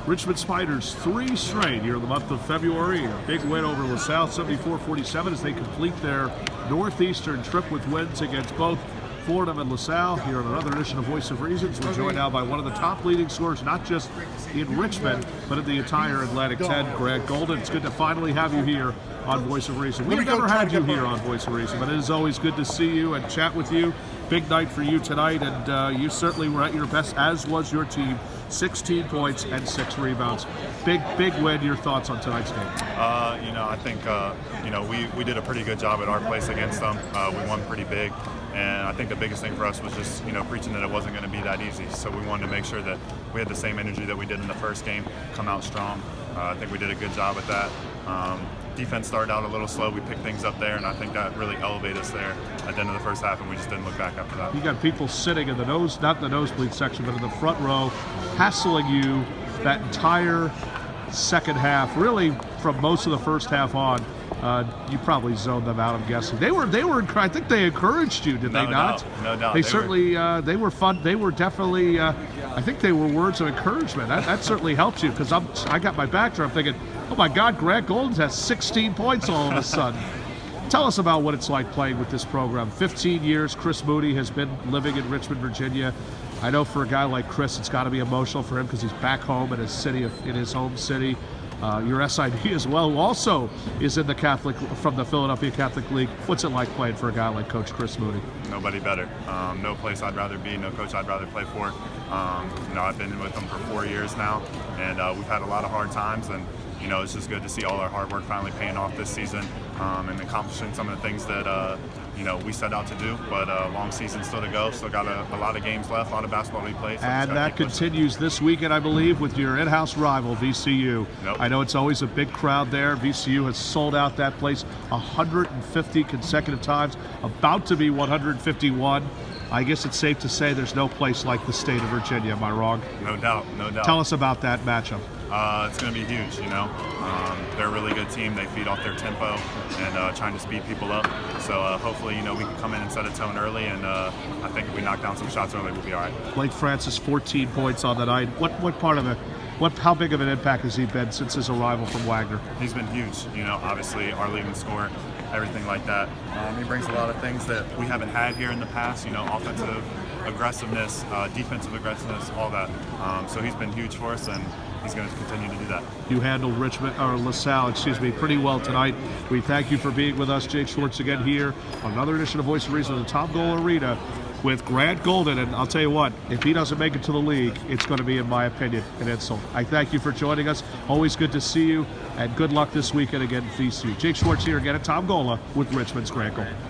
Richmond Spiders 3 straight here in the month of February. A big win over LaSalle, 74-47, as they complete their northeastern trip with wins against both Fordham and LaSalle. Here on another edition of Voice of Reasons, we're joined now by one of the top leading scorers, not just in Richmond, but in the entire Atlantic 10, Grant Golden. It's good to finally have you here on Voice of Reason. We've never had you here on Voice of Reason, but it is always good to see you and chat with you. Big night for you tonight, and you certainly were at your best, as was your team. 16 points and 6 rebounds. Big win. Your thoughts on tonight's game? I think we did a pretty good job at our place against them. We won pretty big, and I think the biggest thing for us was just preaching that it wasn't going to be that easy. So we wanted to make sure that we had the same energy that we did in the first game, come out strong. I think we did a good job at that. Defense started out a little slow. We picked things up there, and I think that really elevated us there at the end of the first half, and we just didn't look back after that. You got people sitting in the not the nosebleed section, but in the front row, hassling you that entire second half, really from most of the first half on. You probably zoned them out, I'm guessing. They were. I think they encouraged you, did they not? No doubt. They certainly. They were fun. They were definitely. I think they were words of encouragement. That certainly helped you, because I got my back there. I'm thinking, oh my God, Grant Golden has 16 points all of a sudden. Tell us about what it's like playing with this program. 15 years. Chris Mooney has been living in Richmond, Virginia. I know for a guy like Chris, it's got to be emotional for him because he's back home in his city, in his home city. Your SID as well, who also is in the from the Philadelphia Catholic League. What's it like playing for a guy like Coach Chris Mooney? Nobody better. No place I'd rather be, no coach I'd rather play for. I've been with him for 4 years now, and we've had a lot of hard times, and it's just good to see all our hard work finally paying off this season, and accomplishing some of the things that we set out to do. But long season still to go. Still got a lot of games left, a lot of basketball to be played. So and that continues this weekend, I believe, with your in-house rival, VCU. Yep. I know it's always a big crowd there. VCU has sold out that place 150 consecutive times, about to be 151. I guess it's safe to say there's no place like the state of Virginia. Am I wrong? No doubt. Tell us about that matchup. It's going to be huge, They're a really good team. They feed off their tempo and trying to speed people up. So hopefully, we can come in and set a tone early, and I think if we knock down some shots early, we'll be all right. Blake Francis, 14 points on the night. What part of it? How big of an impact has he been since his arrival from Wagner? He's been huge. Obviously our leading scorer, everything like that. He brings a lot of things that we haven't had here in the past. Offensive aggressiveness, defensive aggressiveness, all that. So he's been huge for us, and he's going to continue to do that. You handled LaSalle, pretty well tonight. We thank you for being with us. Jake Schwartz again here on another edition of Voice of Reason at the Tom Goal Arena with Grant Golden. And I'll tell you what, if he doesn't make it to the league, it's going to be, in my opinion, an insult. I thank you for joining us. Always good to see you, and good luck this weekend again at VCU. Jake Schwartz here again at Tom Gola with Richmond's Grant Golden.